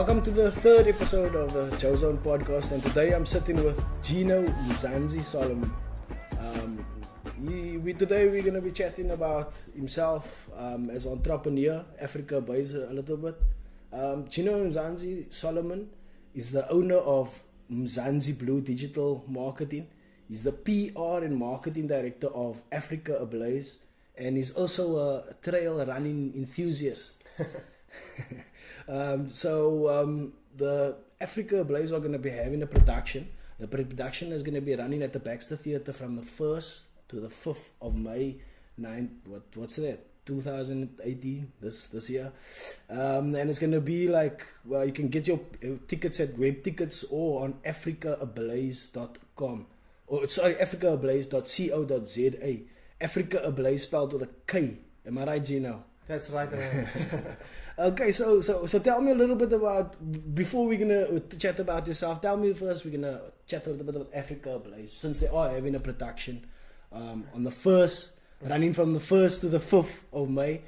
Welcome to the third episode of the Joe Zone podcast, and today I'm sitting with Gino Mzansi Solomon. Today we're going to be chatting about himself as an entrepreneur, Afrika Ablaze a little bit. Gino Mzansi Solomon is the owner of Mzansi Blue Digital Marketing. He's the PR and marketing director of Afrika Ablaze, and he's also a trail running enthusiast. The Afrika Ablaze are going to be having a production. The production is going to be running at the Baxter Theatre from the 1st to the 5th of May, 2018, this year. And it's going to be like, well, you can get your tickets at web tickets or on afrikaablaze.com. afrikaablaze.co.za. Afrika Ablaze spelled with a K. Am I right, Gino? That's right. Okay, so tell me a little bit about, before we're gonna chat about yourself, tell me first, we're gonna chat a little bit about Afrika Ablaze, since they are having a production on the 1st, running from the 1st to the 5th of May.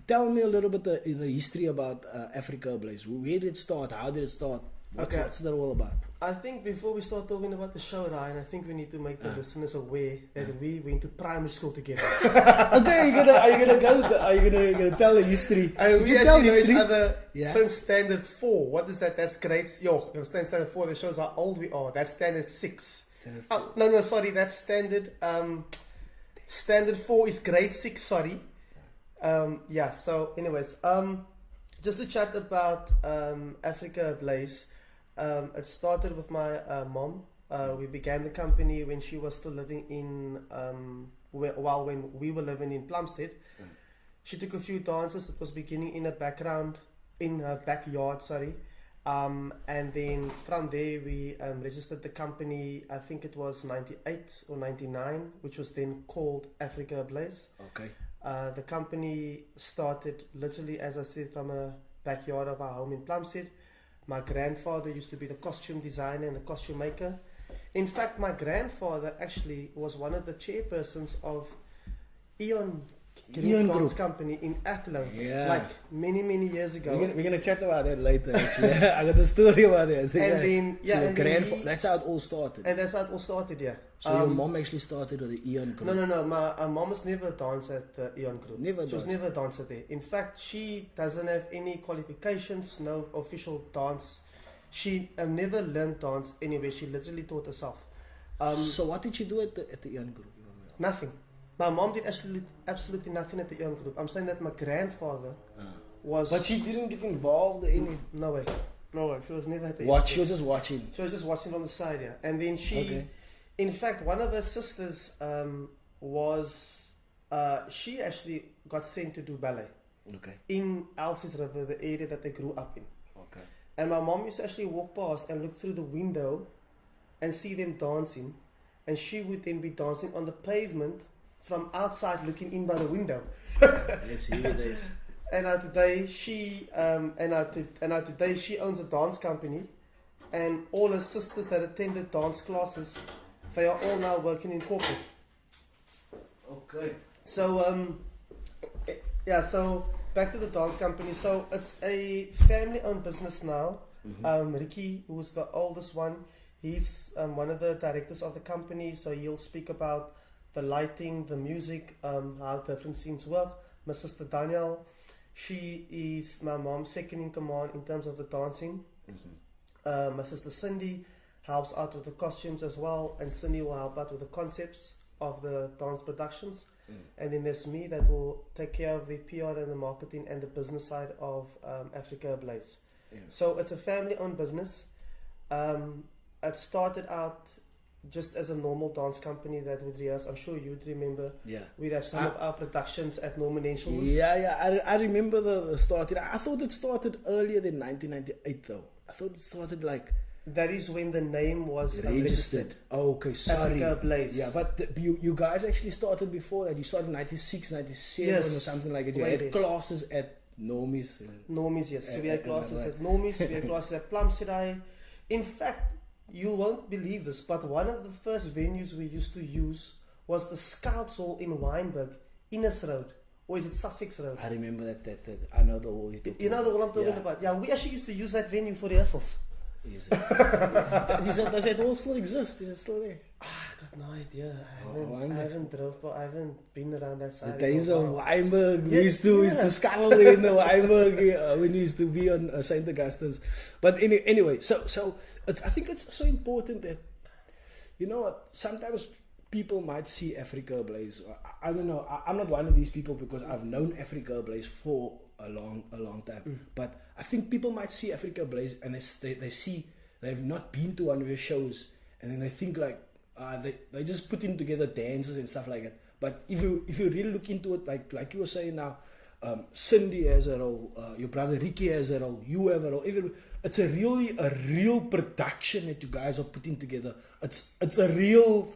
Tell me a little bit the history about Afrika Ablaze. Where did it start? How did it start? What's that all about? I think before we start talking about the show, Ryan, I think we need to make the listeners aware that we went to primary school together. Okay, are you gonna tell the history? We actually know each other since standard 4. What is that? That's grade. Standard 4. That shows how old we are. That's standard 6. Sorry. That's standard. Standard 4 is grade 6. Sorry. So, anyways, just to chat about Afrika Ablaze. It started with my mom. We began the company when she was still living in, when we were living in Plumstead. She took a few dances. It was beginning in her backyard, and then from there we registered the company. I think it was 98 or 99, which was then called Afrika Ablaze. Okay. The company started literally, as I said, from a backyard of our home in Plumstead. My grandfather used to be the costume designer and the costume maker. In fact, my grandfather actually was one of the chairpersons of Eon Dance Company in Athlone, like many years ago. We're gonna chat about that later. Actually. I got the story about that. That's how it all started. And that's how it all started, yeah. So your mom actually started with the Eon group? No. My mom was never a dancer at the Eon group. She was never a dancer there. In fact, she doesn't have any qualifications, no official dance. She never learned dance anywhere. She literally taught herself. So what did she do at the Eon group? Nothing. My mom did absolutely nothing at the Eon group. I'm saying that my grandfather was... But she didn't get involved in it? No way. She was never at the Eon group. She was just watching? She was just watching from the side, yeah. And then she... Okay. In fact, one of her sisters she actually got sent to do ballet. Okay. In Elsie's River, the area that they grew up in. Okay. And my mom used to actually walk past and look through the window and see them dancing. And she would then be dancing on the pavement from outside looking in by the window. Let's hear this. And today she today she owns a dance company, and all her sisters that attended dance classes, they are all now working in corporate. Okay. So so back to the dance company. So it's a family-owned business now. Mm-hmm. Ricky, who's the oldest one, he's one of the directors of the company. So he'll speak about the lighting, the music, how different scenes work. My sister Danielle, she is my mom's second in command in terms of the dancing. Mm-hmm. My sister Cindy helps out with the costumes as well, and Cindy will help out with the concepts of the dance productions. And then there's me that will take care of the PR and the marketing and the business side of Afrika Ablaze. So it's a family-owned business. It started out just as a normal dance company that would rehearse. I'm sure you would remember. Yeah. We'd have some of our productions at Norman Enschelwood. Yeah. I remember the starting. I thought it started earlier than 1998 though. I thought it started like... That is when the name was registered. Oh, okay, sorry. Afrika Ablaze. Yeah, but you guys actually started before that. You started in 96, 97 or something like that. You had classes at Normies. Normies, yes. So we had classes at Normies, we had classes at Plumstead. In fact, you won't believe this, but one of the first venues we used to use was the Scouts Hall in Wynberg, Innes Road, Or is it Sussex Road? I remember that I know the whole. You know the one I'm talking about? Yeah, we actually used to use that venue for rehearsals. Is it? Does that all still exist? Is it still there? I've got no idea. Wonderful. I haven't been around that side. The days of of Weinberg, we Yeah, used to scuttle there in the Weinberg when we used to be on St. Augustine's. But anyway, so I think it's so important that, you know what, sometimes people might see Afrika Ablaze. I don't know. I'm not one of these people because I've known Afrika Ablaze for a long time. But I think people might see Afrika Ablaze and they see they've not been to one of your shows, and then they think like they just putting together dances and stuff like that. But if you really look into it, like you were saying now, Cindy has a role, your brother Ricky has a role, you have a role. It's a real production that you guys are putting together. It's a real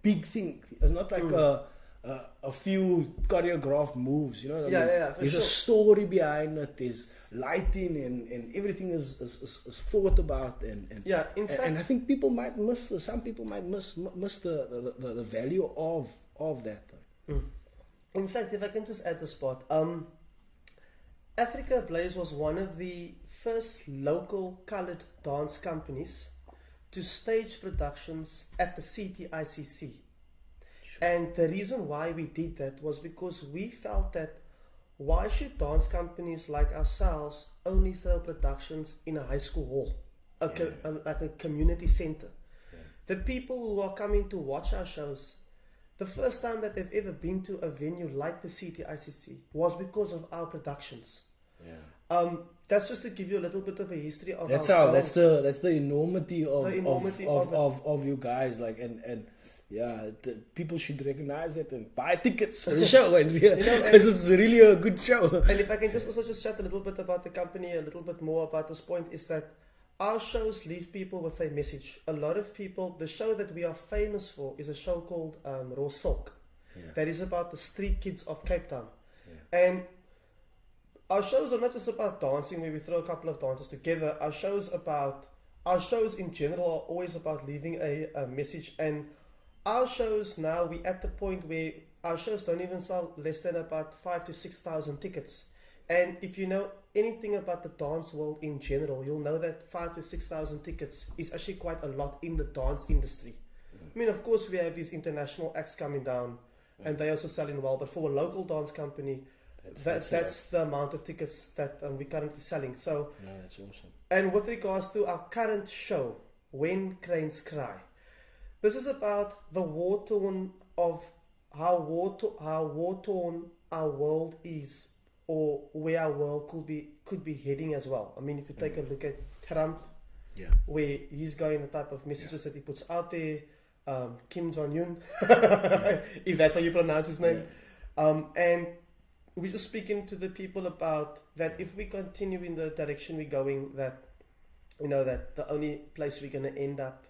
big thing. It's not like a few choreographed moves, you know what I mean? Yeah, there's a story behind it. There's lighting and everything is thought about and in fact, and I think people might miss some people might miss the value of that. In fact, if I can just add the spot, Afrika Ablaze was one of the first local coloured dance companies to stage productions at the CTICC. And the reason why we did that was because we felt that why should dance companies like ourselves only throw productions in a high school hall, like a community centre? Yeah. The people who are coming to watch our shows, the first time that they've ever been to a venue like the CTICC was because of our productions. Yeah. That's just to give you a little bit of a history of that's the enormity of you guys, like and yeah, people should recognize that and buy tickets for the show, and because it's really a good show. And if I can just chat a little bit about the company, a little bit more about this point, is that our shows leave people with a message. A lot of people, the show that we are famous for is a show called Raw Silk. Yeah. That is about the street kids of Cape Town. Yeah. And our shows are not just about dancing where we throw a couple of dances together. Our shows in general are always about leaving a message. And our shows now, we're at the point where our shows don't even sell less than about 5,000 to 6,000 tickets. And if you know anything about the dance world in general, you'll know that 5,000 to 6,000 tickets is actually quite a lot in the dance industry. I mean, of course, we have these international acts coming down, and they also selling well. But for a local dance company, that's the amount of tickets that we're currently selling. So, that's awesome. And with regards to our current show, When Cranes Cry, this is about the war-torn of how war-torn our world is, or where our world could be heading as well. I mean, if you take a look at Trump, where he's going, the type of messages that he puts out there, Kim Jong-un, if that's how you pronounce his name, and we're just speaking to the people about that. If we continue in the direction we're going, that that the only place we're going to end up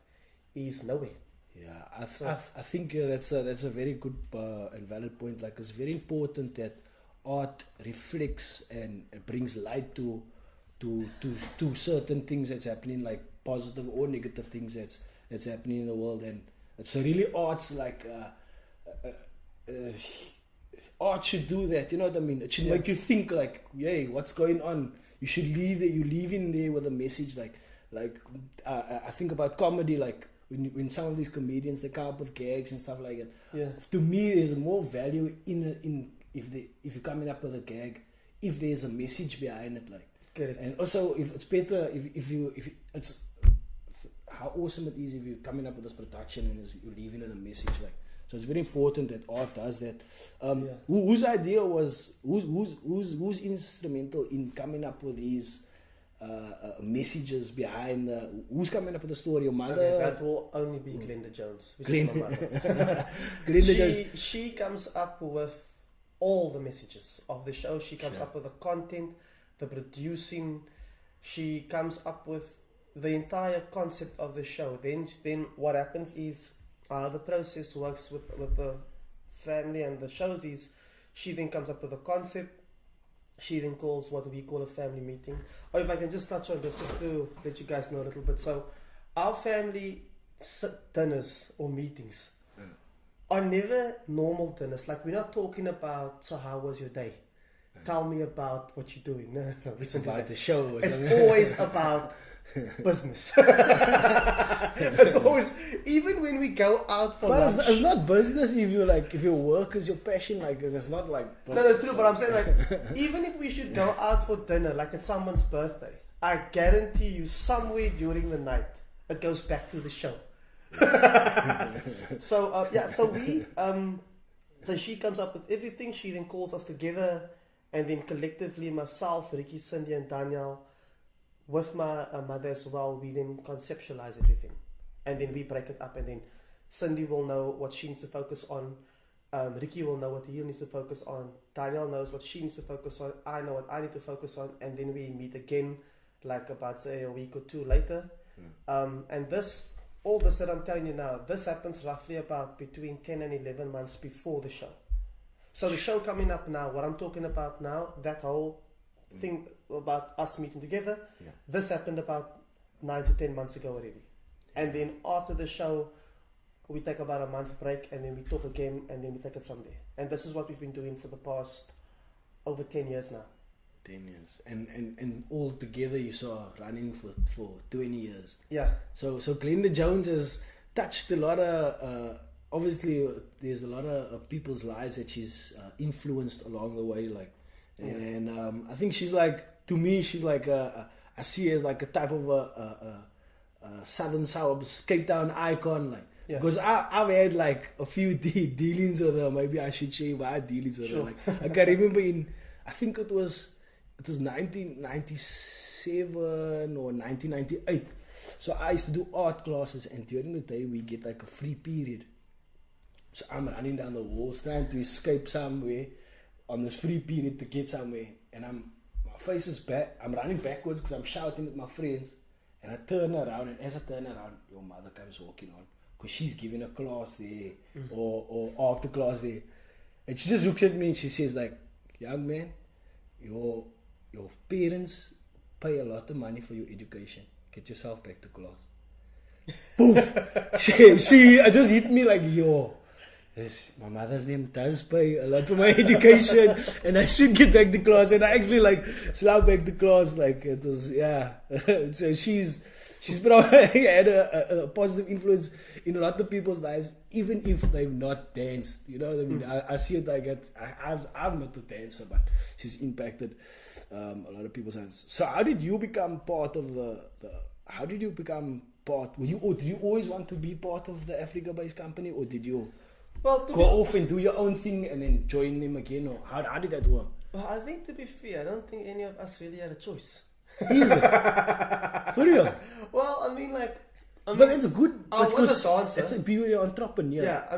is nowhere. Yeah, I think that's a very good and valid point. Like, it's very important that art reflects and brings light to certain things that's happening, like positive or negative things that's happening in the world. And it's really art's like art should do that. You know what I mean? It should make you think like, yay, what's going on? You should leave there. You leave in there with a message. Like I think about comedy, like. When some of these comedians, they come up with gags and stuff like that. Yeah. To me, there's more value in if you're coming up with a gag, if there's a message behind it, like. Correct. And also, if it's better if it's how awesome it is if you're coming up with this production and you're leaving it a message, like. So it's very important that art does that. Whose idea was who's instrumental in coming up with these? Messages behind who's coming up with the story? Your mother? Okay, that will only be Glenda Jones, which is my mother. She comes up with all the messages of the show. She comes up with the content, the producing. She comes up with the entire concept of the show. Then what happens is the process works with the family and the shows is she then comes up with a concept. She then calls what we call a family meeting. Or if I can just touch on this, just to let you guys know a little bit. So, our family dinners or meetings are never normal dinners. Like, we're not talking about, so how was your day? Tell me about what you're doing. No, it's about the show. It's always about business. It's always, even when we go out for lunch. But it's not business if your work is your passion. Like, it's not like business. No, true. But I'm saying, like, even if we should go out for dinner, like it's someone's birthday, I guarantee you, somewhere during the night, it goes back to the show. So so she comes up with everything. She then calls us together, and then collectively, myself, Ricky, Cindy, and Daniel, with my mother as well, we then conceptualize everything, and then we break it up, and then Cindy will know what she needs to focus on, Ricky will know what he needs to focus on, Daniel knows what she needs to focus on, I know what I need to focus on, and then we meet again like about, say, a week or two later. And all this that I'm telling you now, this happens roughly about between 10 and 11 months before the show. So the show coming up now, what I'm talking about now, that whole thing about us meeting together, this happened about 9 to 10 months ago already. And then after the show, we take about a month break, and then we talk again, and then we take it from there. And this is what we've been doing for the past over 10 years now. 10 years. And all together you saw running for 20 years. Yeah. So Glenda Jones has touched a lot of, obviously there's a lot of people's lives that she's influenced along the way, like, and I think she's like, to me, she's like, I see her as like a type of a Southern Suburbs Cape Town icon, like, because I've had like a few dealings with her. Maybe I should share my dealings with her. Like, I can remember I think it was 1997 or 1998. So I used to do art classes, and during the day we get like a free period. So I'm running down the walls trying to escape somewhere on this free period to get somewhere, and my face is back. I'm running backwards because I'm shouting at my friends, and I turn around, and as I turn around, your mother comes walking on, because she's giving a class there, or after class there, and she just looks at me and she says, like, young man, your parents pay a lot of money for your education. Get yourself back to class. Poof! she just hit me like, my mother's name does pay a lot for my education, and I should get back to class. And I actually like slapped back to class. Like, it was, so she's probably had a positive influence in a lot of people's lives, even if they've not danced. You know what I mean? I see it like I'm not a dancer, but she's impacted a lot of people's lives. So how did you become part of how did you become part? Did you always want to be part of the Afrika Ablaze company, or did you go off and do your own thing and then join them again, or how did that work? Well, I think, to be fair, I don't think any of us really had a choice. Is it? For real? Well, I mean, but it's good. I was a dancer. It's a beauty entrepreneur. Yeah,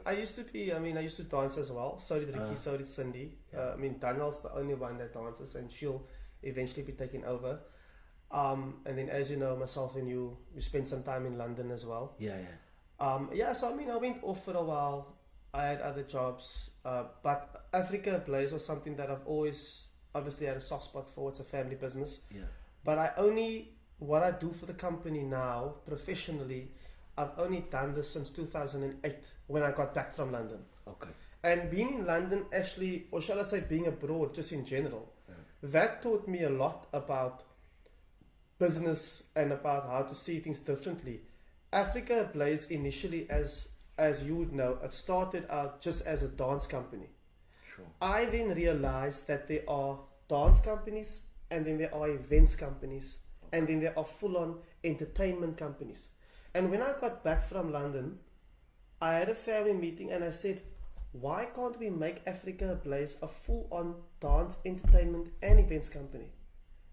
I used to dance as well. So did Ricky, so did Cindy. I mean, Daniel's the only one that dances, and she'll eventually be taking over. And then, as you know, myself and you spent some time in London as well. Yeah. So I went off for a while. I had other jobs, but Afrika Ablaze was something that I've always obviously had a soft spot for. It's a family business. Yeah. But what I do for the company now, professionally, I've only done this since 2008, when I got back from London. Okay. And being in London, actually, or shall I say being abroad, just in general, that taught me a lot about business and about how to see things differently. Afrika Ablaze initially, as you would know, it started out just as a dance company. Sure. I then realized that there are dance companies, and then there are events companies, and then there are full-on entertainment companies. And when I got back from London, I had a family meeting, and I said, why can't we make Afrika Ablaze a full-on dance, entertainment, and events company?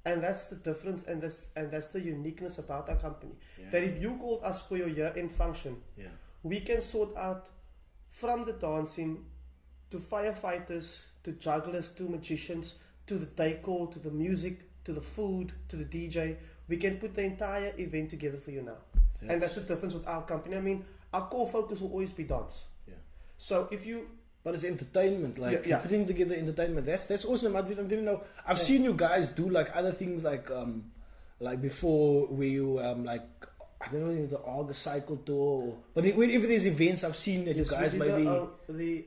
And that's the difference, and that's the uniqueness about our company. Yeah. That if you called us for your year-end function, we can sort out from the dancing to firefighters, to jugglers, to magicians, to the decor, to the music, to the food, to the DJ. We can put the entire event together for you now. Yes. And that's the difference with our company. I mean, our core focus will always be dance. Yeah. So if you... But it's entertainment, like putting together entertainment. That's awesome. I didn't know. I've seen you guys do like other things, like before, where you like I don't know if the August cycle tour, but whenever there's events, I've seen that you guys maybe the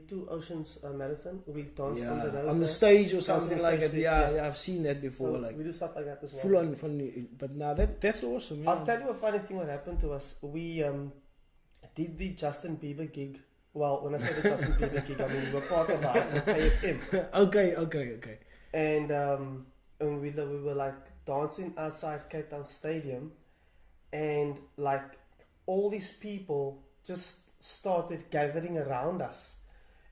Two Oceans marathon. We danced on the road on the stage or something on like stage that. Yeah, I've seen that before. So like we do stuff like that as well. full on funny, but now that's awesome. Yeah. I'll tell you a funny thing what happened to us. We did the Justin Bieber gig. Well, when I say the Justin Bieber gig, I mean we were part of the KFM. Okay. And we were like dancing outside Cape Town Stadium. And like all these people just started gathering around us,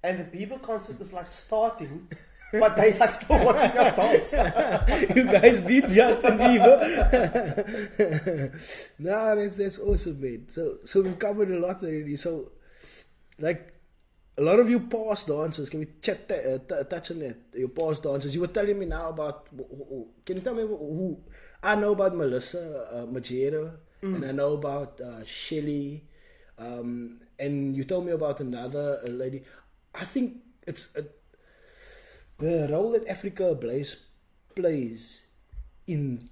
and the Bieber concert is like starting, but they like still watching us dance. You guys beat Justin Bieber. Nah, that's awesome, man. So we've covered a lot already. So like a lot of you past dancers, can we touch on that? Your past dancers. You were telling me now about. Can you tell me who? I know about Melissa Majera. And I know about Shelly, and you told me about another lady. I think it's the role that Afrika Ablaze plays in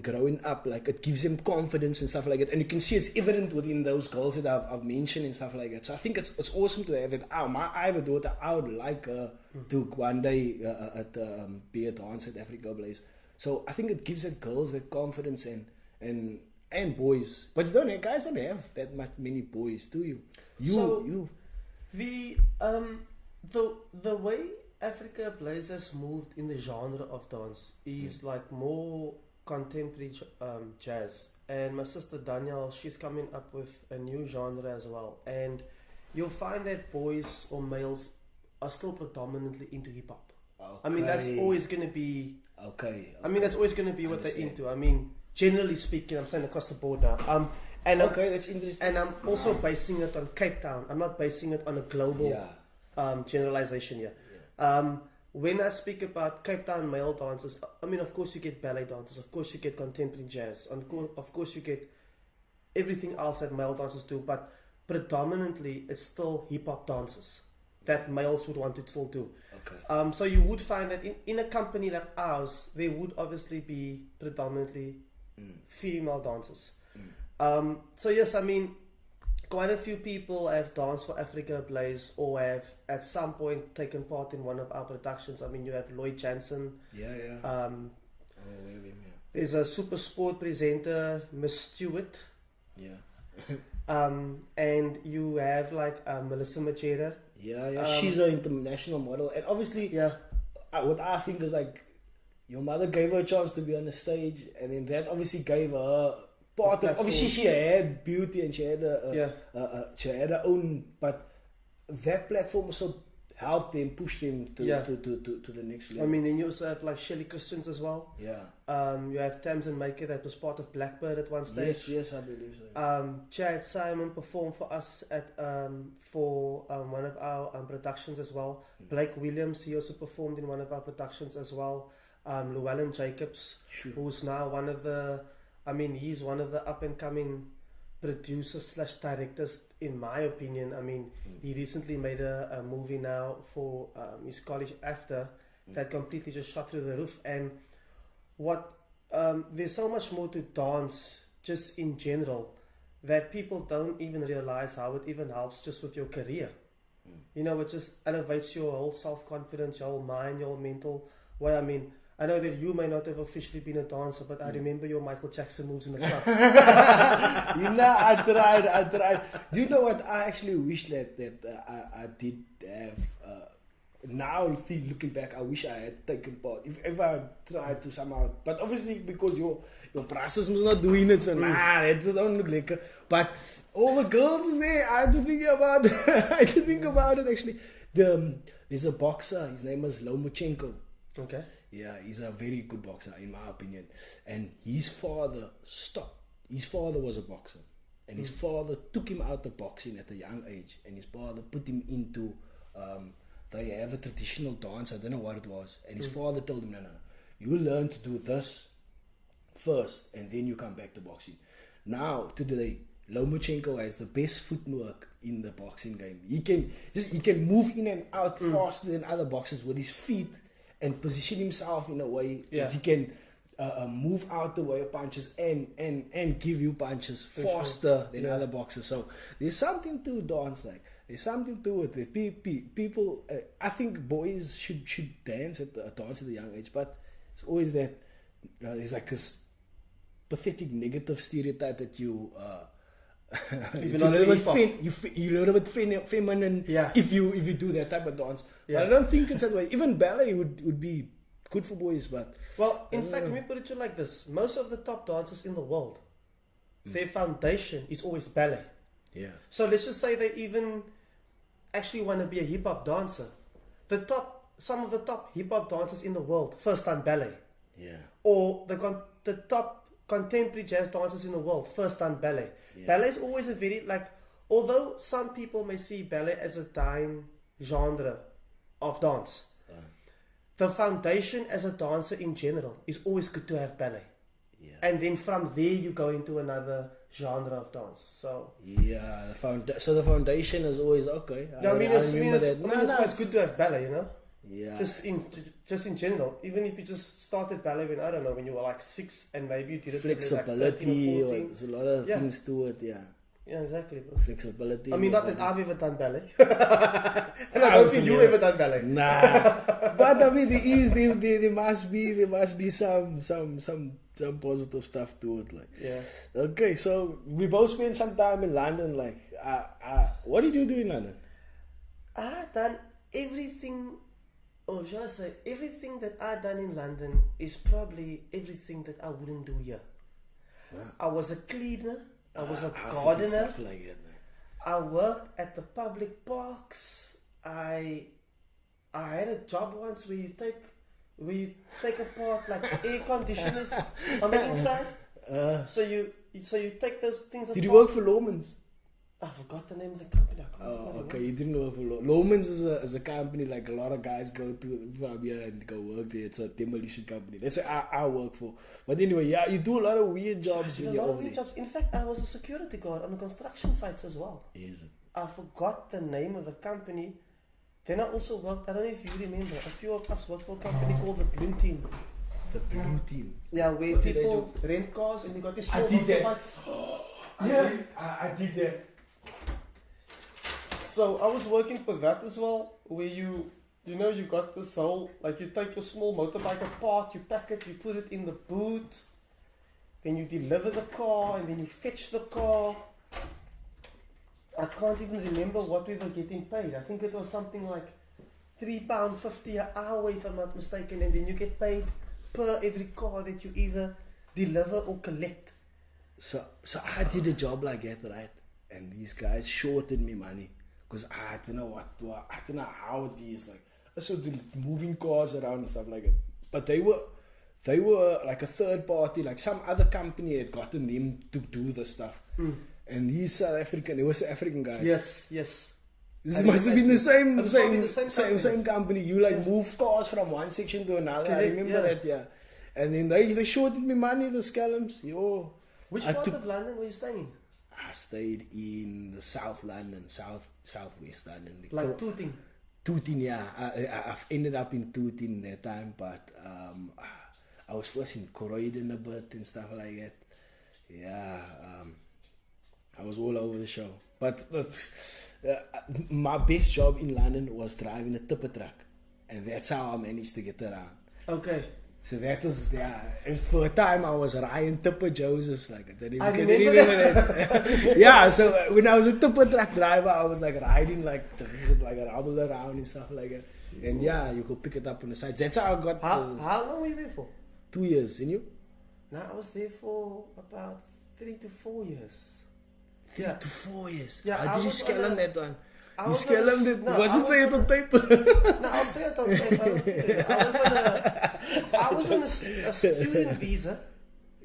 growing up. Like it gives them confidence and stuff like that, and you can see it's evident within those girls that I've mentioned and stuff like that. So I think it's awesome to have it. I have a daughter. I would like her to one day be a dancer at Afrika Ablaze. So I think it gives the girls that confidence and boys, but guys don't have that many boys, do you? The way Afrika Ablaze has moved in the genre of dance is like more contemporary jazz, and my sister Danielle, she's coming up with a new genre as well, and you'll find that boys or males are still predominantly into hip hop. Okay. I mean that's always going to be I mean that's always going to be what they're into. I mean generally speaking, I'm saying across the board now. And that's interesting. And I'm also basing it on Cape Town. I'm not basing it on a global generalization here. Yeah. When I speak about Cape Town male dancers, I mean, of course you get ballet dancers, of course you get contemporary jazz, of course you get everything else that male dancers do, but predominantly it's still hip-hop dancers that males would want to still do. Okay. So you would find that in a company like ours, there would obviously be predominantly female dancers. So yes, I mean, quite a few people have danced for Afrika Ablaze or have at some point taken part in one of our productions. I mean, you have Lloyd Jansen. Yeah. There's a super sport presenter, Miss Stewart. Yeah. And you have like Melissa Machera. Yeah. She's an international model, and obviously, what I think is like, your mother gave her a chance to be on the stage, and then that obviously gave her part of. Obviously, she had beauty and she had her own, but that platform also helped them, push them to the next level. I mean, then you also have like Shelley Christians as well. Yeah. You have Tamsin Maker that was part of Blackbird at one stage. Yes, I believe so. Chad Simon performed for us at for one of our productions as well. Blake Williams, he also performed in one of our productions as well. Llewellyn Jacobs, who's now one of the, he's one of the up and coming producers / directors in my opinion. I mean, he recently made a movie now for his college after that completely just shot through the roof. And there's so much more to dance just in general that people don't even realize how it even helps just with your career. You know, it just elevates your whole self-confidence, your whole mind, your whole mental way. I mean, I know that you may not have officially been a dancer, but I remember your Michael Jackson moves in the club. I tried. Do you know what? I actually wish that I did have. Now, looking back, I wish I had taken part. If I tried to somehow, but obviously because your process was not doing it, so that don't look like. But all the girls is there. I had to think about. It actually. There's a boxer. His name is Lomachenko. Okay. Yeah, he's a very good boxer in my opinion. And his father stopped. His father was a boxer. And his father took him out of boxing at a young age. And his father put him into, they have a traditional dance, I don't know what it was. And his father told him, no, you learn to do this first and then you come back to boxing. Now, today, Lomachenko has the best footwork in the boxing game. He can move in and out faster than other boxers with his feet and position himself in a way that he can move out the way of punches and give you punches faster than other boxers. So there's something to dance like. There's something to it. People, I think boys should dance at a young age, but it's always that there's like this pathetic negative stereotype that you're a little bit feminine if you do that type of dance. But I don't think it's that way. Even ballet would be good for boys, but in fact, let me put it to you like this: most of the top dancers in the world, their foundation is always ballet. Yeah. So let's just say they even actually want to be a hip hop dancer. Some of the top hip hop dancers in the world first done ballet. Yeah. Or the top contemporary jazz dancers in the world first done ballet. Yeah. Ballet is always a very although some people may see ballet as a dying genre of dance, the foundation as a dancer in general is always good to have ballet. Yeah. And then from there you go into another genre of dance. So yeah, the foundation is always okay. I mean, it's always good to have ballet, you know. Yeah. Just in general, even if you just started ballet when you were like 6 and maybe you did it flexibility, like 13 or 14. There's a lot of things to it. Yeah. Yeah, exactly, bro. Flexibility. I mean, not that I've ever done ballet, and I don't think you've ever done ballet. Nah, but I mean, there must be some positive stuff to it, like. Yeah. Okay, so we both spent some time in London. Like, what did you do in London? I've done everything, or shall I say, everything that I've done in London is probably everything that I wouldn't do here. Wow. I was a cleaner. I was a gardener. Like that, I worked at the public parks. I had a job once where you take apart like air conditioners on the inside. So you take those things apart. Did you work for Lomans? I forgot the name of the company. Okay, you didn't work for Lomans is a company like a lot of guys go to from here and go work there. It's a demolition company. That's what I work for. But anyway, yeah, you do a lot of weird jobs. In fact, I was a security guard on the construction sites as well. Is it? I forgot the name of the company. Then I also worked, I don't know if you remember, a few of us worked for a company called the Blue Team. The Blue Team? Yeah, where people rent cars and they got these small motorbikes. I did that. So I was working for that as well, where you got this whole, like you take your small motorbike apart, you pack it, you put it in the boot, then you deliver the car, and then you fetch the car. I can't even remember what we were getting paid. I think it was something like £3.50 an hour, if I'm not mistaken, and then you get paid per every car that you either deliver or collect. So I did a job like that, right? And these guys shorted me money. Because I don't know I don't know how it is, like, so the moving cars around and stuff like that. But they were like a third party, like some other company had gotten them to do the stuff. And these South African guys. Yes. This must have been the same company. You like move cars from one section to another. Correct, I remember that, yeah. And then they shorted me money, the scallums. Which part of London were you staying in? I stayed in the South London, Southwest London. Like Tooting? Tooting, yeah. I've ended up in Tooting that time, but I was first in Croydon a bit and stuff like that. Yeah, I was all over the show. But my best job in London was driving a tipper truck, and that's how I managed to get around. Okay. So that was, for a time I was Ryan Tipper Joseph's, like, I remember that. Yeah, so when I was a tipper truck driver, I was like riding like a rubble around and stuff like that. And yeah, you could pick it up on the sides. That's how I got. How long were you there for? 2 years, and you? No, I was there for about 3 to 4 years. 3 to 4 years? Yeah, how did you scale on that one? You was scaled it? Was it say it on tape? No, I'll say it on tape. I was on a student visa.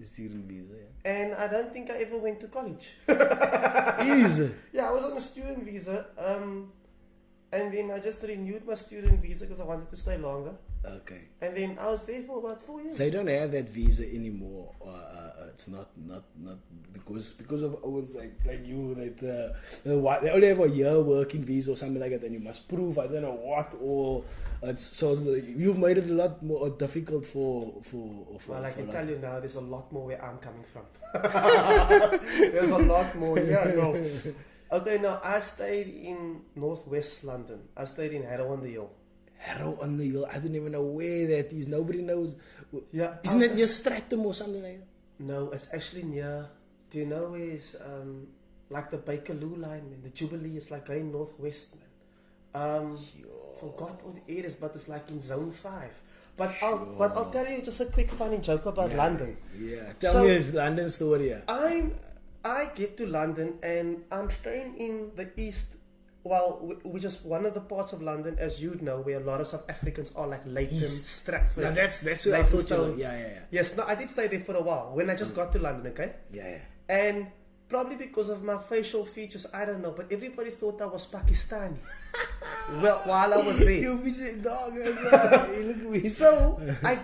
A student visa, yeah. And I don't think I ever went to college. Easy. Yeah, I was on a student visa. And then I just renewed my student visa because I wanted to stay longer. Okay. And then I was there for about 4 years. They don't have that visa anymore. It's not because of always like you they only have a year working visa or something like that, and you must prove I don't know what, or it's like, you've made it a lot more difficult for. Well, I can tell you now, there's a lot more where I'm coming from. There's a lot more. Yeah, no. Okay, now I stayed in northwest London. I stayed in Harrow on the Hill. Harrow on the Hill. I don't even know where that is. Nobody knows. Yeah, isn't it near Streatham or something like that? No, it's actually near. Do you know where is like the Bakerloo line, man? The Jubilee is like going northwest, man. Forgot what it is, but it's like in Zone 5. But I'll tell you just a quick funny joke about London. Yeah, tell me his London story. Yeah. I get to London and I'm staying in the east. Well, which is one of the parts of London, as you'd know, where a lot of South Africans are, like Leighton, Stratford. Now that's where I thought you were. Yeah. Yes, no, I did stay there for a while when I just got to London, okay? Yeah. And probably because of my facial features, I don't know, but everybody thought I was Pakistani. Well, while I was there. You bitch dog as well. So I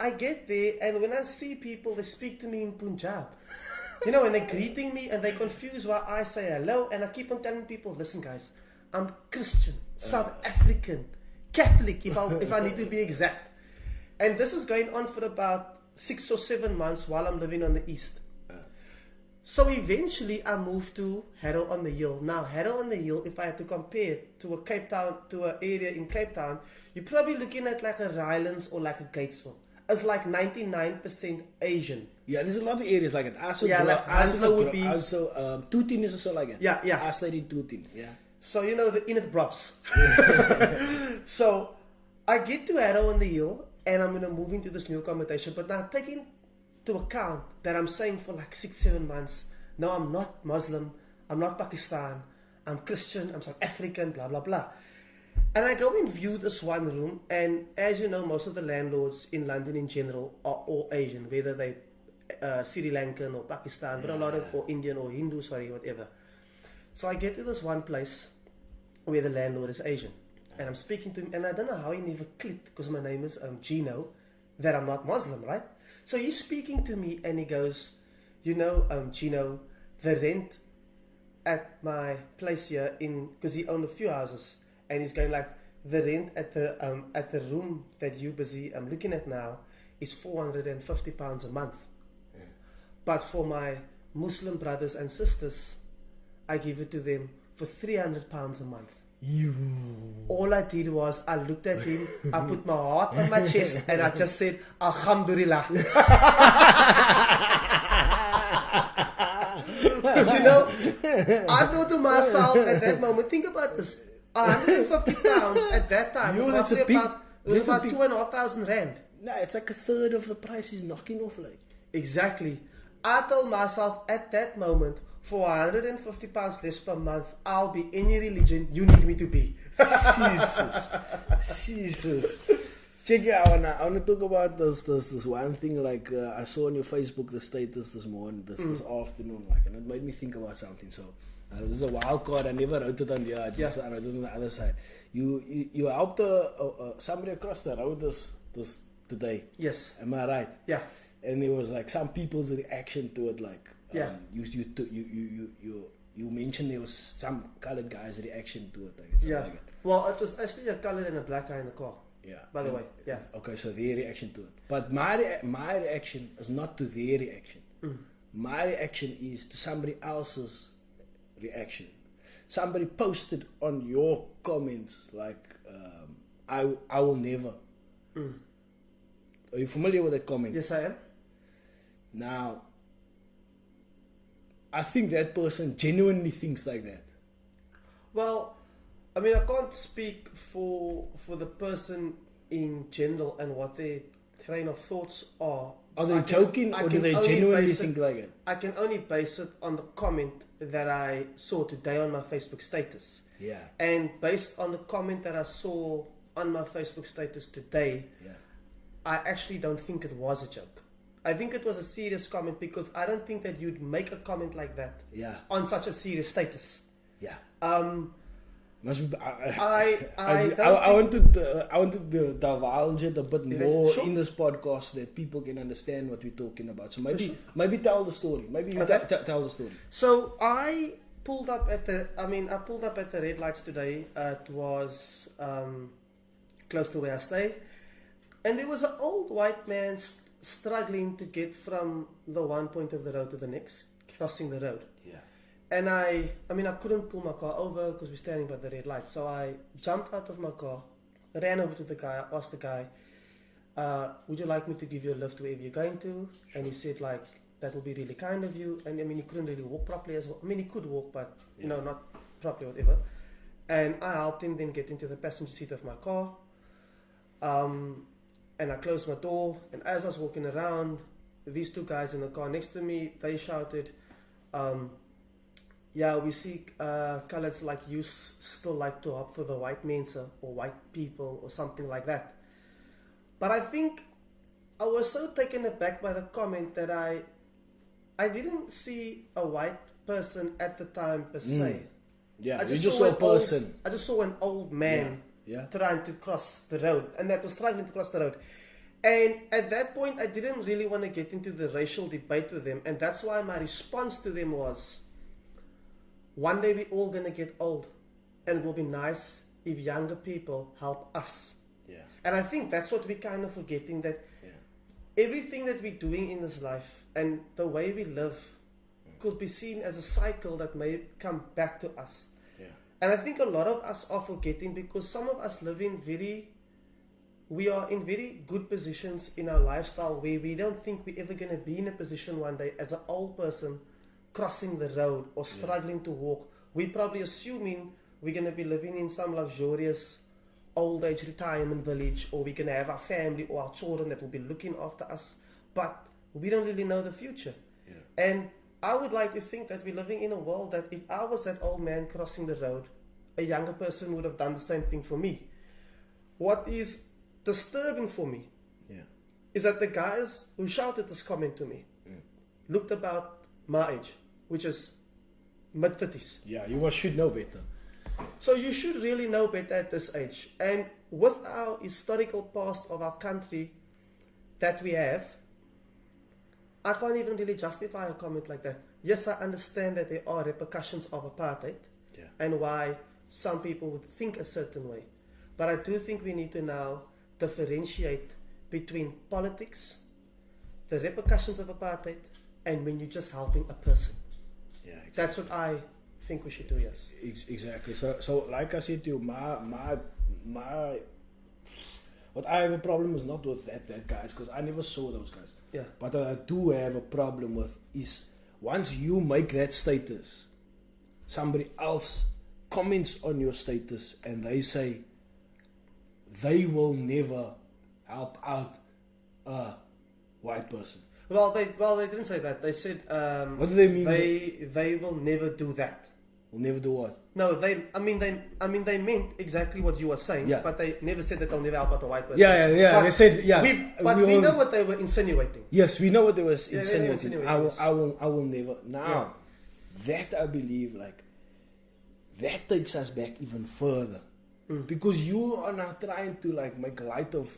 get there, and when I see people, they speak to me in Punjab. You know, and they're greeting me and they're confused why I say hello, and I keep on telling people, listen guys, I'm Christian, South African, Catholic if I need to be exact. And this is going on for about 6 or 7 months while I'm living on the east. So eventually I moved to Harrow on the Hill. Now Harrow on the Hill, if I had to compare it to an area in Cape Town, you're probably looking at like a Rylands or like a Gatesville. It's like 99% Asian. Yeah, there's a lot of areas like it. Tooting is also like it. Yeah. I stayed in Tooting. Yeah. So you know the Innet Bruvs. So I get to Harrow on the Hill and I'm gonna move into this new accommodation. But now taking to account that I'm staying for like 6-7 months. No, I'm not Muslim. I'm not Pakistan. I'm Christian. I'm South African. Blah blah blah. And I go and view this one room, and as you know, most of the landlords in London in general are all Asian, whether they Sri Lankan or Pakistan, but a lot of or Indian or Hindu, whatever. So I get to this one place where the landlord is Asian, and I'm speaking to him, and I don't know how he never clicked, because my name is Gino, that I'm not Muslim, right? So he's speaking to me, and he goes, you know, Gino, the rent at my place here because he owned a few houses. And he's going like, the rent at the room that you busy looking at now is £450 a month. Yeah. But for my Muslim brothers and sisters, I give it to them for £300 a month. All I did was I looked at him, I put my heart on my chest, and I just said, Alhamdulillah. Because you know, I thought to myself at that moment, think about this. £150 at that time. It was about 2,500 rand. No, it's like a third of the price he's knocking off, like. Exactly. I told myself at that moment, for £150 less per month, I'll be any religion you need me to be. Jesus. Check it out. I want to talk about this one thing. Like I saw on your Facebook the status this morning, this afternoon, like, and it made me think about something. So. This is a wild card. I never wrote it on the I just wrote it on the other side. You helped somebody across the road this today. Yes. Am I right? Yeah. And there was like some people's reaction to it. Like you mentioned there was some colored guy's reaction to it. Like, like it. Well, it was actually a colored and a black guy in the car. Yeah. By the way. Yeah. Okay, so their reaction to it. But my reaction is not to their reaction. My reaction is to somebody else's reaction. Somebody posted on your comments like I will never. Are you familiar with that comment? Yes, I am. Now I think that person genuinely thinks like that. Well, I mean, I can't speak for the person in general and what their train of thoughts are. Are they joking, or do they genuinely think like it? I can only base it on the comment that I saw today on my Facebook status. Yeah. And based on the comment that I saw on my Facebook status today, I actually don't think it was a joke. I think it was a serious comment, because I don't think that you'd make a comment like that on such a serious status. Yeah. Must be, I wanted to divulge it a bit more Sure. in this podcast so that people can understand what we're talking about. So Sure. maybe tell the story. Maybe you Okay. tell the story. So I pulled up at the red lights today. It was close to where I stay, and there was an old white man struggling to get from the one point of the road to the next, crossing the road. Yeah. And I couldn't pull my car over because we're standing by the red light. So I jumped out of my car, ran over to the guy, asked the guy, would you like me to give you a lift wherever you're going to? Sure. And he said, like, that will be really kind of you. And he couldn't really walk properly as well. He could walk, but, not properly, whatever. And I helped him then get into the passenger seat of my car. And I closed my door. And as I was walking around, these two guys in the car next to me, they shouted, we see colors like you still like to opt for the white Mensa or white people or something like that. But I think I was so taken aback by the comment that I didn't see a white person at the time per se. Yeah, I you just saw a person. I just saw an old man trying to cross the road, and that was struggling to cross the road. And at that point, I didn't really want to get into the racial debate with them, and that's why my response to them was, one day we're all going to get old, and it will be nice if younger people help us. Yeah. And I think that's what we're kind of forgetting, that everything that we're doing in this life and the way we live could be seen as a cycle that may come back to us. Yeah. And I think a lot of us are forgetting, because some of us we are in very good positions in our lifestyle where we don't think we're ever going to be in a position one day as an old person crossing the road or struggling to walk. We're probably assuming we're going to be living in some luxurious old age retirement village, or we're going to have our family or our children that will be looking after us, but we don't really know the future. Yeah. And I would like to think that we're living in a world that if I was that old man crossing the road, a younger person would have done the same thing for me. What is disturbing for me is that the guys who shouted this comment to me looked about my age, which is mid-30s. Yeah, you should know better. So you should really know better at this age. And with our historical past of our country that we have, I can't even really justify a comment like that. Yes, I understand that there are repercussions of apartheid and why some people would think a certain way. But I do think we need to now differentiate between politics, the repercussions of apartheid, and when you're just helping a person. Yeah, exactly. That's what I think we should do, yes. Exactly. So like I said to you, what I have a problem is not with that guys, because I never saw those guys. Yeah. But what I do have a problem with is once you make that status, somebody else comments on your status and they say they will never help out a white person. Well, they didn't say that. They said what do they mean? They will never do that. Will never do what? No, they meant exactly what you were saying, but they never said that they'll never help out a white person. Yeah. But they said, we know what they were insinuating. Yes, we know what they were insinuating. I will never. Now, that I believe, like, that takes us back even further. Because you are now trying to, like, make light of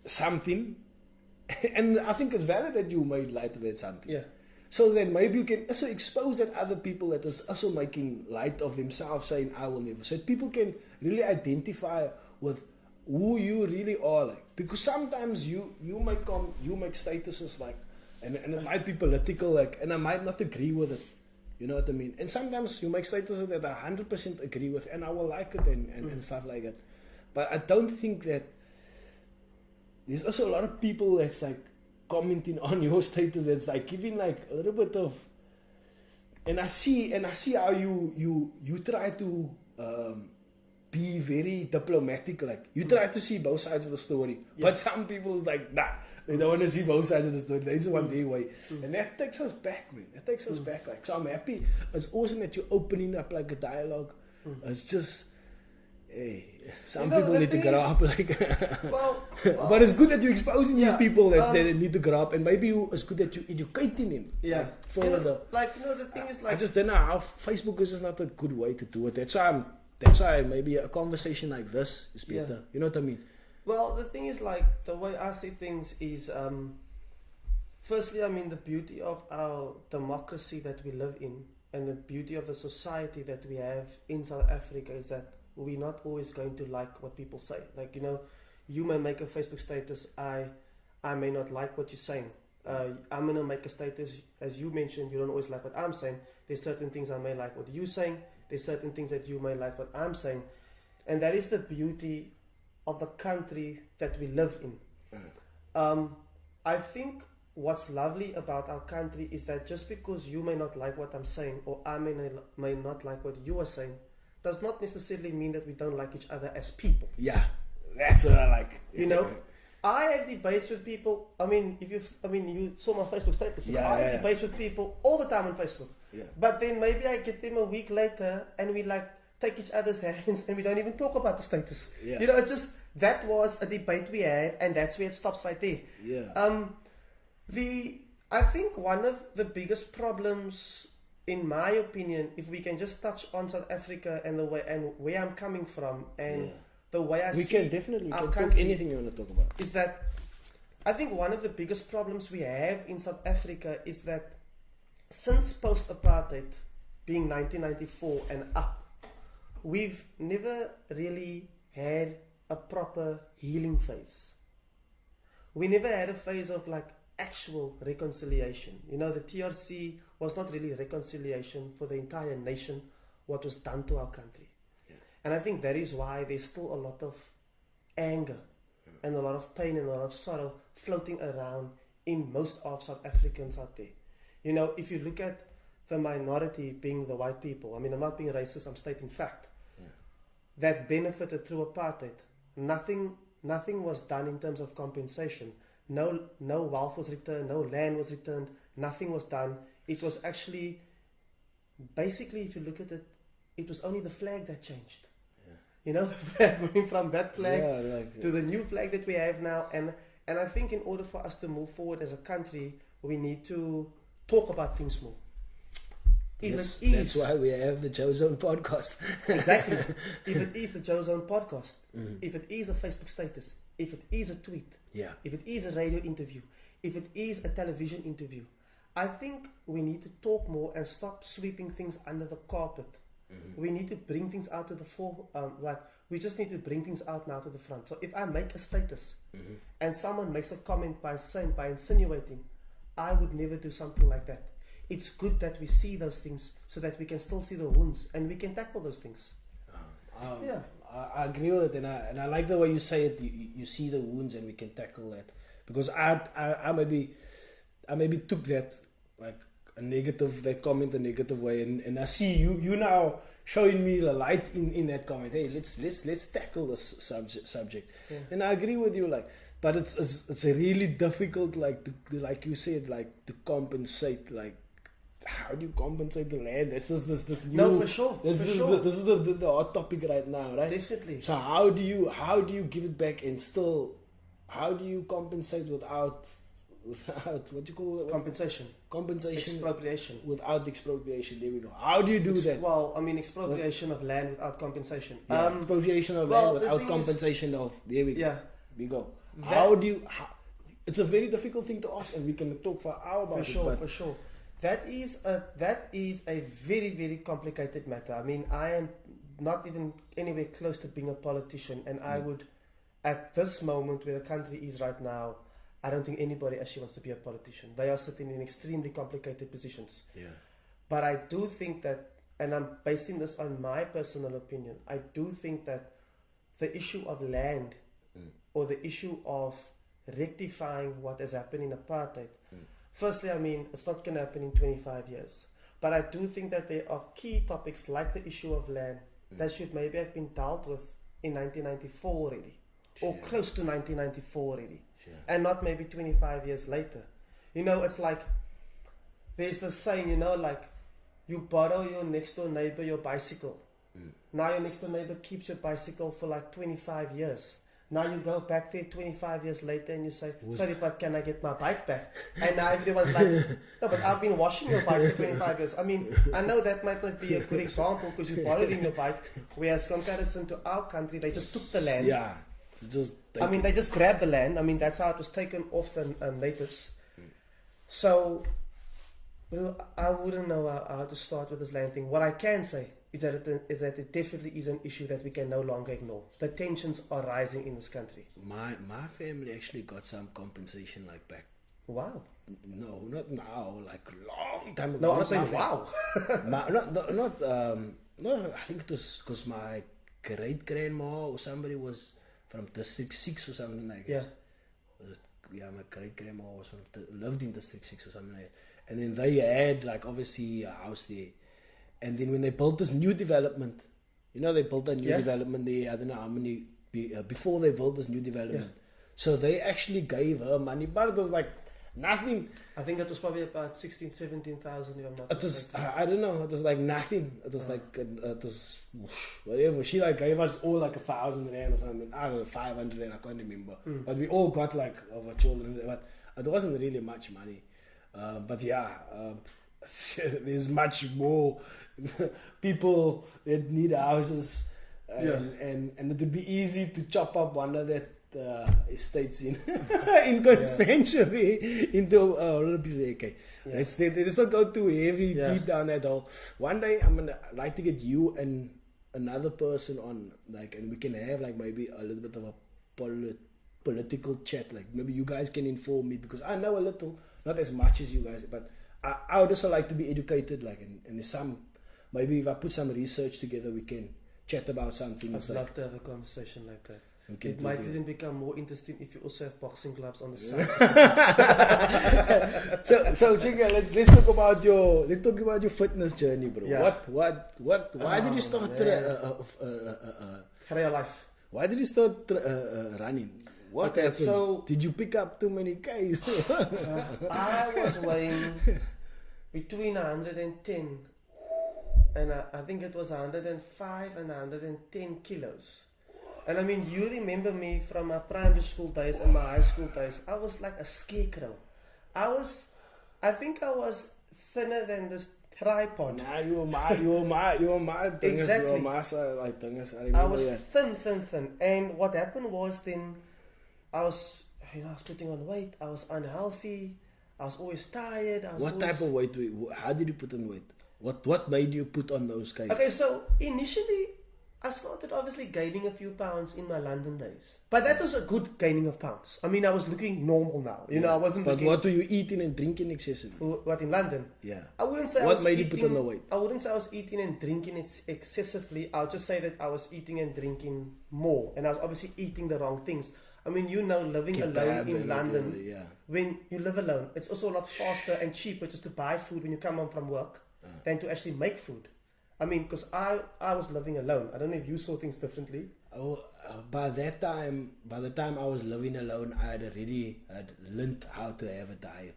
something. And I think it's valid that you made light of it something. Yeah. So then maybe you can also expose that other people that is also making light of themselves, saying, I will never. So that people can really identify with who you really are, like. Because sometimes you make statuses, like, and it might be political, like, and I might not agree with it. You know what I mean? And sometimes you make statuses that I 100% agree with, and I will like it and stuff like that. But I don't think that there's also a lot of people that's like commenting on your status that's like giving like a little bit of, and I see how you try to be very diplomatic, like you try to see both sides of the story, but some people is like, nah, they don't want to see both sides of the story, they just want their way, and that takes us back, man. That takes us back. Like, so I'm happy. It's awesome that you're opening up like a dialogue. It's just Hey, some You know, people the need to thing grow is- up. Like, Well, but it's good that you're exposing these Yeah, people that they need to grow up, and maybe it's good that you're educating them. yeah. Like, further. The thing is I like, just don't know how Facebook is just not a good way to do it. That's why maybe a conversation like this is better. Yeah. You know what I mean? well, the thing is like, the way I see things is, firstly, I mean, the beauty of our democracy that we live in and the beauty of the society that we have in South Africa is that we're not always going to like what people say. Like, you may make a Facebook status, I may not like what you're saying. I'm going to make a status, as you mentioned, you don't always like what I'm saying. There's certain things I may like what you're saying. There's certain things that you may like what I'm saying. And that is the beauty of the country that we live in. I think what's lovely about our country is that just because you may not like what I'm saying or I may not like what you are saying does not necessarily mean that we don't like each other as people. Yeah, that's what I like. I have debates with people. I mean, you saw my Facebook statuses. Yeah, I have debates with people all the time on Facebook. Yeah. But then maybe I get them a week later and we like take each other's hands and we don't even talk about the status. Yeah. It's just, that was a debate we had and that's where it stops right there. Yeah. I think one of the biggest problems, in my opinion, if we can just touch on South Africa and the way and where I'm coming from and the way I we see can definitely our talk country, anything you want to talk about. is that I think one of the biggest problems we have in South Africa is that since post-apartheid, being 1994 and up, we've never really had a proper healing phase. We never had a phase of like actual reconciliation. The TRC was not really reconciliation for the entire nation, what was done to our country. Yeah. And I think that is why there's still a lot of anger and a lot of pain and a lot of sorrow floating around in most of South Africans out there. If you look at the minority being the white people, I mean, I'm not being racist, I'm stating fact, that benefited through apartheid. Nothing was done in terms of compensation. No wealth was returned, no land was returned, nothing was done. It was actually, basically, if you look at it, it was only the flag that changed. The flag going from that flag to the new flag that we have now. And I think in order for us to move forward as a country, we need to talk about things more. That's why we have the Joe Zone podcast. Exactly. If it is the Joe Zone podcast, if it is a Facebook status, if it is a tweet, if it is a radio interview, if it is a television interview, I think we need to talk more and stop sweeping things under the carpet. We need to bring things out to the fore. We just need to bring things out now to the front. So if I make a status and someone makes a comment by insinuating, I would never do something like that. It's good that we see those things so that we can still see the wounds and we can tackle those things. I agree with it, and I like the way you say it. You see the wounds and we can tackle that, because I maybe took that like that comment a negative way, and I see you now showing me the light in that comment. Hey, let's tackle this subject. And I agree with you, but it's a really difficult, like you said, to compensate, how do you compensate the land? This new. No, for sure. This is the hot topic right now, right? Definitely. So how do you give it back and still, how do you compensate without what do you call it? Compensation. Expropriation. Without expropriation. There we go. How do you do that? Well, I mean, expropriation of land without compensation. Expropriation of land without compensation of. There we go. Yeah. We go. How do you? It's a very difficult thing to ask, and we can talk for hours about it. For sure. That is a very, very complicated matter. I mean, I am not even anywhere close to being a politician, and I would, at this moment where the country is right now, I don't think anybody actually wants to be a politician. They are sitting in extremely complicated positions. Yeah. But I do think that, and I'm basing this on my personal opinion, I do think that the issue of land or the issue of rectifying what has happened in apartheid, firstly, I mean, it's not going to happen in 25 years. But I do think that there are key topics like the issue of land that should maybe have been dealt with in 1994 already, or close to 1994 already, and not maybe 25 years later. It's like, there's this saying, you borrow your next door neighbor your bicycle, Now your next door neighbor keeps your bicycle for like 25 years. Now you go back there 25 years later and you say, sorry, but can I get my bike back? And now everyone's like, no, but I've been washing your bike for 25 years. I mean, I know that might not be a good example because you're borrowing your bike, whereas comparison to our country, they just took the land. Yeah. They just grabbed the land. I mean, that's how it was taken off the natives. So, I wouldn't know how to start with this land thing. What I can say is that it definitely is an issue that we can no longer ignore. The tensions are rising in this country. My family actually got some compensation like back. Wow. No, not now. Like long time ago. No, I'm saying wow. No, I think it was because my great grandma or somebody was from District 6 or something like that. Yeah, my great grandma was lived in District 6 or something like that. And then they had like obviously a house there. And then when they built this new development, they built a new development there. I don't know how many before they built this new development. Yeah. So they actually gave her money, but it was like nothing. I think it was probably about 16,000, 17,000 if I'm not mistaken. I don't know. It was like nothing. It was like it was whatever. She like gave us all like 1,000 rand or something. I don't know, 500 rand. I can't remember. But we all got like our children. But it wasn't really much money. But yeah, there's much more people that need houses, and it would be easy to chop up one of that estates in Constantia into a little piece of AK. Let's not go too heavy deep down that hole. One day I'm gonna like to get you and another person on, like, and we can have like maybe a little bit of a political chat. Like maybe you guys can inform me because I know a little, not as much as you guys, but I would also like to be educated. Like, and there's some, maybe if I put some research together, we can chat about some things. I'd love to have a conversation like that. It might even become more interesting if you also have boxing gloves on the side. so Chinga, let's talk about your fitness journey, bro. Yeah. Why did you start career life? Why did you start running? What happened? So did you pick up too many Ks? I was weighing between 110 and I think it was 105 and 110 kilos. And I mean, you remember me from my primary school days and my high school days. I was like a scarecrow. I think I was thinner than this tripod. Nah, you were my exactly. You were my like things. I was thin. And what happened was then I was putting on weight. I was unhealthy. I was always tired. What type of weight? How did you put on weight? What made you put on those Ks? Okay, so initially I started obviously gaining a few pounds in my London days. But that was a good gaining of pounds. I mean, I was looking normal now. You know, I wasn't But looking... what were you eating and drinking excessively? What, in London? Yeah. I wouldn't say what made you put on the weight? I wouldn't say I was eating and drinking excessively. I'll just say that I was eating and drinking more. And I was obviously eating the wrong things. I mean, living alone in London, when you live alone, it's also a lot faster and cheaper just to buy food when you come home from work than to actually make food. I mean, because I was living alone. I don't know if you saw things differently. Oh, by the time I was living alone, I had learned how to have a diet.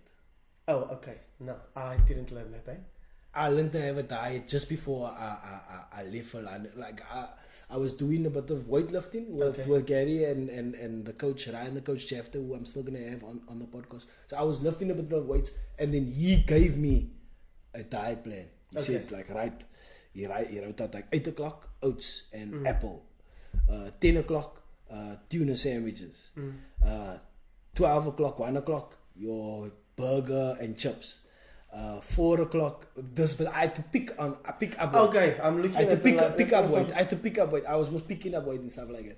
Oh, okay. No, I didn't learn that, eh? I learned to have a diet just before I left for London. Like I was doing a bit of weightlifting with Gary and the coach Ryan, the coach Chafter, who I'm still gonna have on the podcast. So I was lifting a bit of weights, and then he gave me a diet plan. He said like, right. He wrote out like 8 o'clock oats and apple, 10 o'clock tuna sandwiches, 12 o'clock, 1 o'clock your burger and chips, 4 o'clock this. But I had to pick up weight. Okay, I'm looking. I had to pick up weight. I had to pick up weight. I was most picking up weight and stuff like that.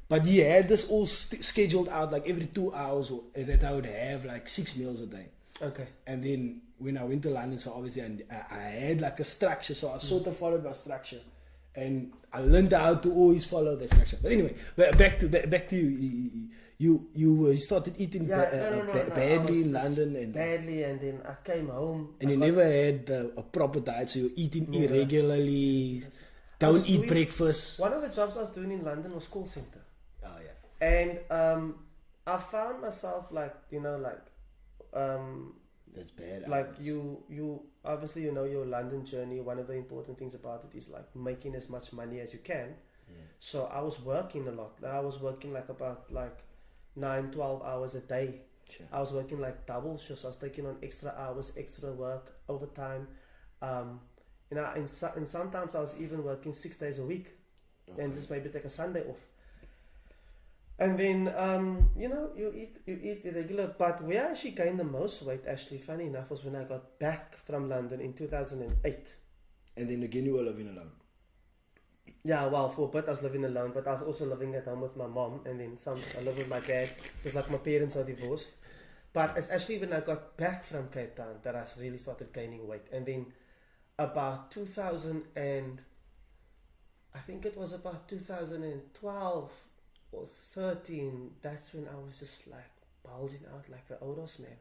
But he had this all scheduled out, like every 2 hours that I would have like 6 meals a day. Okay. And then when I went to London, so obviously I had like a structure, so I sort of followed my structure, and I learned how to always follow the structure. But anyway, back to you. You started eating badly in London, and then I came home. And you never had a proper diet, so you're eating irregularly. Don't eat breakfast. One of the jobs I was doing in London was call center. Oh yeah. And I found myself That's bad. Like you obviously, you know, your London journey, one of the important things about it is like making as much money as you can. So I was working a lot. I was working like about 9-12 hours a day. Sure. I was working like double shifts. I was taking on extra hours, extra work, overtime. You know, and sometimes I was even working 6 days a week, and just maybe take a Sunday off. And then, you know, you eat irregular. But where I actually gained the most weight, actually, funny enough, was when I got back from London in 2008. And then again, you were living alone. Yeah, well, for a bit I was living alone, but I was also living at home with my mom, and then I live with my dad, because like my parents are divorced. But it's actually when I got back from Cape Town that I really started gaining weight. And then about 2000 and, I think it was about 2012 or 13, that's when I was just like bulging out like the Odos, man.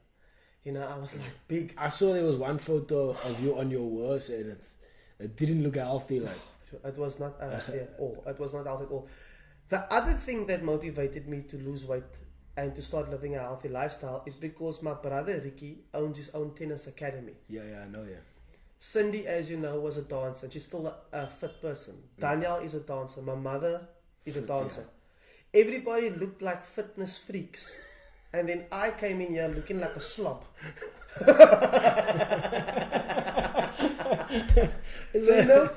You know, I was like big. I saw there was one photo of you on your worst, and it didn't look healthy. Like it was not healthy at all. It was not healthy at all. The other thing that motivated me to lose weight and to start living a healthy lifestyle is because my brother Ricky owns his own tennis academy. Yeah, I know, yeah. Cindy, as you know, was a dancer. She's still a fit person. Danielle is a dancer. My mother is a dancer. Yeah. Everybody looked like fitness freaks. And then I came in here looking like a slob. So, you know,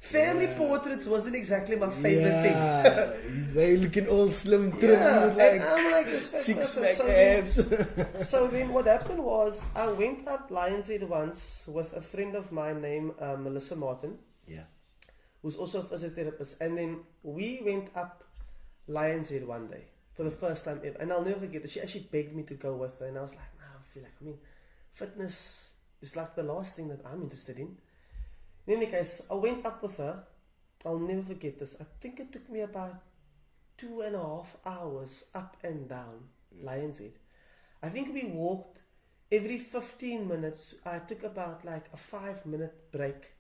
family portraits wasn't exactly my favorite thing. They looking all slim, trim, with like, and I'm like this six-pack abs. So then what happened was I went up Lions Head once with a friend of mine named Melissa Martin. Yeah. Who's also a physiotherapist. And then we went up Lions Head one day for the first time ever. And I'll never forget that. She actually begged me to go with her. And I was like, no, I mean, fitness is like the last thing that I'm interested in. In any case, I went up with her. I'll never forget this. I think it took me about 2.5 hours up and down Lions Head. I think we walked every 15 minutes. I took about like a 5-minute break.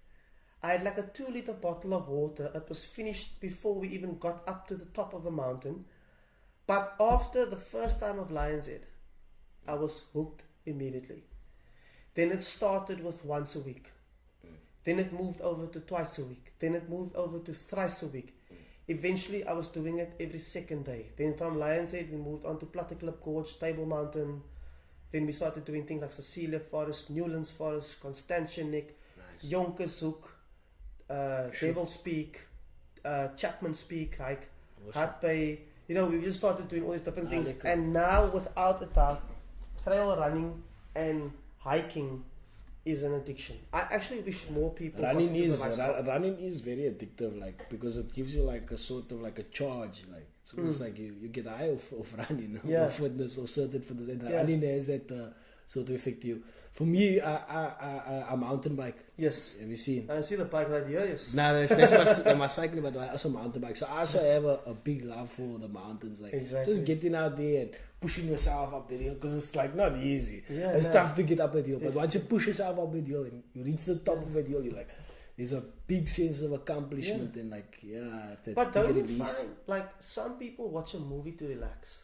I had like a 2-liter bottle of water. It was finished before we even got up to the top of the mountain. But after the first time of Lions Head, I was hooked immediately. Then it started with once a week. Then it moved over to twice a week. Then it moved over to thrice a week. Eventually, I was doing it every second day. Then from Lions Head, we moved on to Platteklip Gorge, Table Mountain. Then we started doing things like Cecilia Forest, Newlands Forest, Constantianek, Jonkershoek, Devil's Peak, Chapman's Peak, like Hat Bay. You know, we just started doing all these different things. And now, without a doubt, trail running and hiking is an addiction. I actually wish more people running is very addictive, like, because it gives you like a sort of like a charge, like it's almost like you get high of running, or fitness, or certain fitness, and running has that sort of effect to you. For me, I mountain bike. Yes. Have you seen? I see the bike right here. Yes. Nah, that's my cycling, but I also mountain bike. So I also have a big love for the mountains, like just getting out there and pushing yourself up the hill, because it's like not easy. Yeah, it's tough to get up that hill, but once you push yourself up that hill and you reach the top of that hill, you're like, there's a big sense of accomplishment and like But don't you find like some people watch a movie to relax?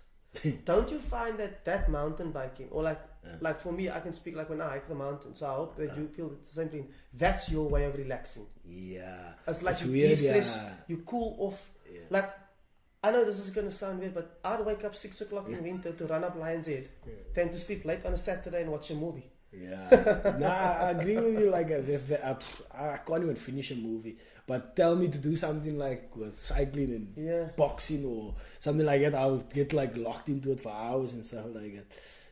Don't you find that mountain biking, or like for me, I can speak like when I hike the mountain, so I hope that you feel the same thing. That's your way of relaxing. Yeah, it's like you de-stress, you cool off. Like, I know this is going to sound weird, but I'd wake up 6 o'clock in winter to run up Lions Head than to sleep late on a Saturday and watch a movie. Yeah, I agree with you. Like, I can't even finish a movie, but tell me to do something like with cycling and boxing or something like that, I'll get like locked into it for hours and stuff like that.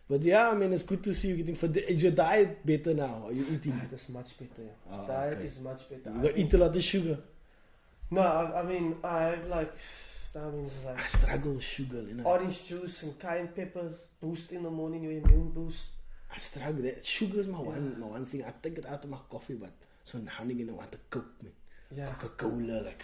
But yeah, I mean, it's good to see you getting fit. Is your diet better now? Are you eating? Diet is much better. Diet is much better. You eat a lot of sugar? No, I mean, I have like, I struggle with sugar, you know. Orange juice and cayenne peppers boost in the morning, your immune boost. I struggle. Sugar is my one thing. I take it out of my coffee, but so now and again I want to Coke, man. Yeah. Coca-Cola, like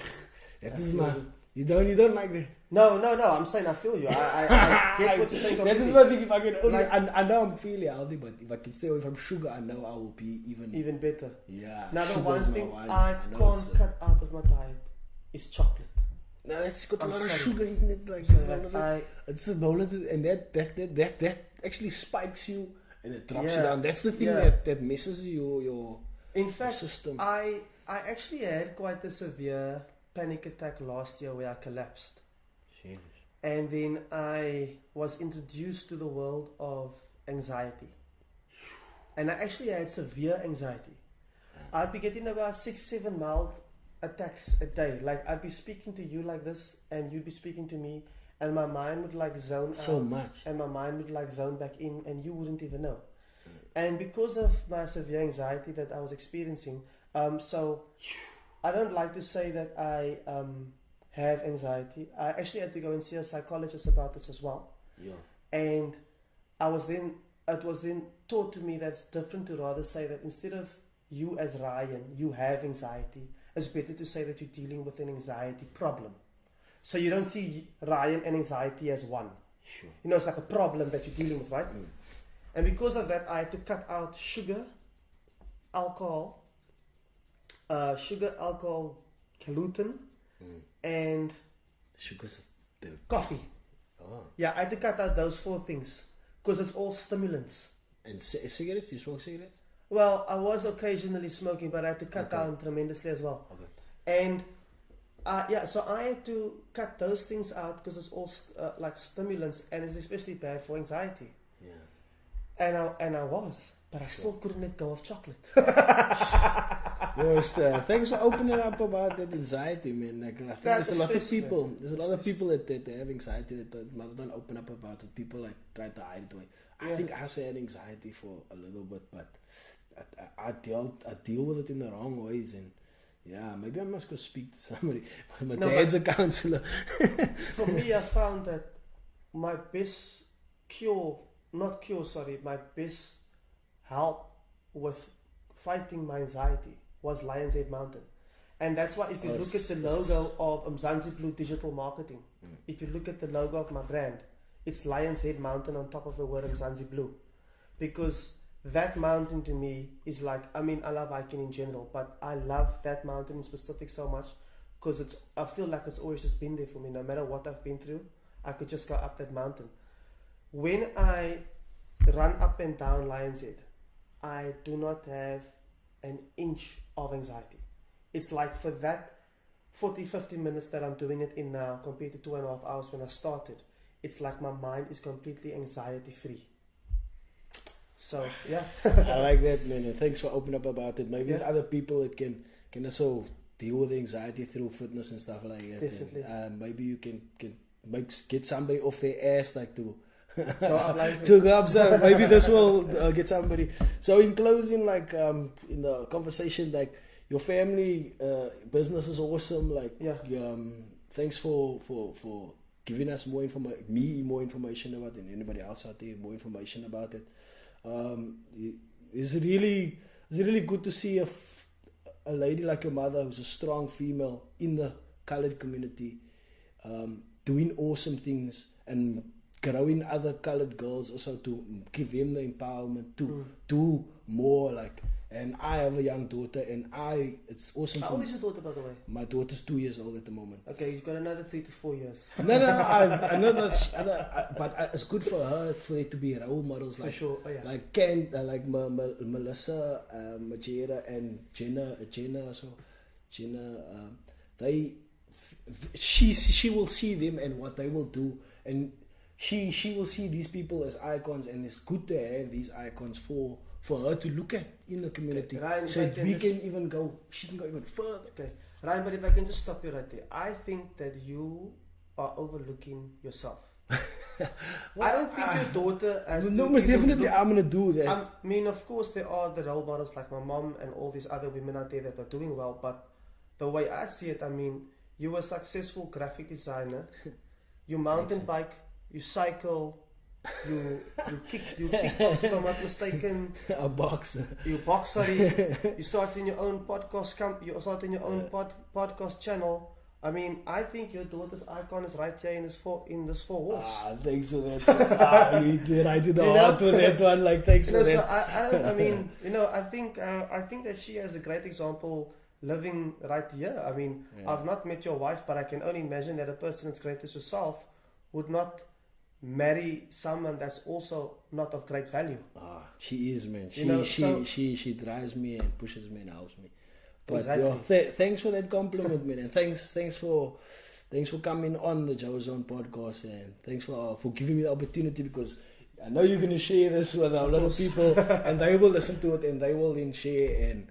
that is my. You don't like that? No. I'm saying I feel you. I get what you're saying. That is my thing. If I can only, I know I'm feeling healthy, but if I can stay away from sugar, I know I will be even better. Yeah. Now the one thing I can't cut out of my diet is chocolate. No, it's got a lot of sugar in it. Like it's a bowl, and that actually spikes you and it drops you down. That's the thing that messes your in fact, system. I actually had quite a severe panic attack last year where I collapsed. Jeez. And then I was introduced to the world of anxiety. And I actually had severe anxiety. I'd be getting about 6-7 mild attacks a day. Like I'd be speaking to you like this and you'd be speaking to me and my mind would like zone out. So much. And my mind would like zone back in and you wouldn't even know. And because of my severe anxiety that I was experiencing, so I don't like to say that I have anxiety. I actually had to go and see a psychologist about this as well. Yeah. And it was then taught to me that's different to rather say that instead of you as Ryan, you have anxiety, it's better to say that you're dealing with an anxiety problem. So you don't see Ryan and anxiety as one. Sure. You know, it's like a problem that you're dealing with, right? And because of that, I had to cut out sugar, alcohol, gluten, and sugars, the coffee. Oh. Yeah, I had to cut out those 4 things because it's all stimulants. And cigarettes? You smoke cigarettes? Well, I was occasionally smoking, but I had to cut down tremendously as well. Okay. And so I had to cut those things out because it's all like stimulants, and it's especially bad for anxiety. Yeah. And I was, but I still couldn't let go of chocolate. Thanks for opening up about that anxiety, man. Like, I think there's a lot of people. Man. There's a lot of people that have anxiety that don't open up about it. People like try to hide it away. I think I had anxiety for a little bit, but I deal with it in the wrong ways, and maybe I must go speak to somebody. My dad's a counselor. For me, I found that my best my best help with fighting my anxiety was Lion's Head Mountain. And that's why if you look at the logo of Mzansi Blue Digital Marketing, if you look at the logo of my brand, it's Lion's Head Mountain on top of the word Mzansi Blue. Because that mountain to me is like, I love hiking in general, but I love that mountain in specific so much because I feel like it's always just been there for me. No matter what I've been through, I could just go up that mountain. When I run up and down Lion's Head, I do not have an inch of anxiety. It's like for that 40-50 minutes that I'm doing it in now compared to 2.5 hours when I started, it's like my mind is completely anxiety free. So yeah. I like that, man, and thanks for opening up about it. Maybe there's other people that can also deal with anxiety through fitness and stuff like that. Definitely. And, maybe you can get somebody off their ass like to to go up. So maybe this will get somebody. So in closing, like in the conversation, like your family business is awesome. Like thanks for giving us more information about it, and anybody else out there more information about it. It's really good to see a lady like your mother, who's a strong female in the colored community, doing awesome things and growing other colored girls also to give them the empowerment to do more. Like, and I have a young daughter, and it's awesome. How old is your daughter, by the way? My daughter's 2 years old at the moment. Okay, you've got another 3 to 4 years. No, I know that's, but it's good for her for it to be role models like, for sure. Like Melissa, Majera, and Jenna. She will see them and what they will do, and she will see these people as icons, and it's good to have these icons for her to look at in the community. Okay, Ryan, so she can go even further. Okay. Ryan, but if I can just stop you right there. I think that you are overlooking yourself. I don't think your daughter has no, most definitely I'm going to do that. I mean, of course, there are the role models like my mom and all these other women out there that are doing well, but the way I see it, I mean, you're a successful graphic designer, you mountain bike, you cycle, you kickbox, if I'm not mistaken. A boxer. You box, sorry. You start in your own podcast podcast channel. I mean, I think your daughter's icon is right here in this four walls. Thanks for that. You did. I did the heart with that one. Like, thanks for that. So I mean, I think that she has a great example living right here. I mean, I've not met your wife, but I can only imagine that a person as great as yourself would not marry someone that's also not of great value. Ah, she is, man. She drives me and pushes me and helps me. But Exactly. thanks for that compliment, man. And thanks for coming on the Joe Zone podcast, and thanks for giving me the opportunity, because I know you're gonna share this with a lot of people, and they will listen to it and they will then share, and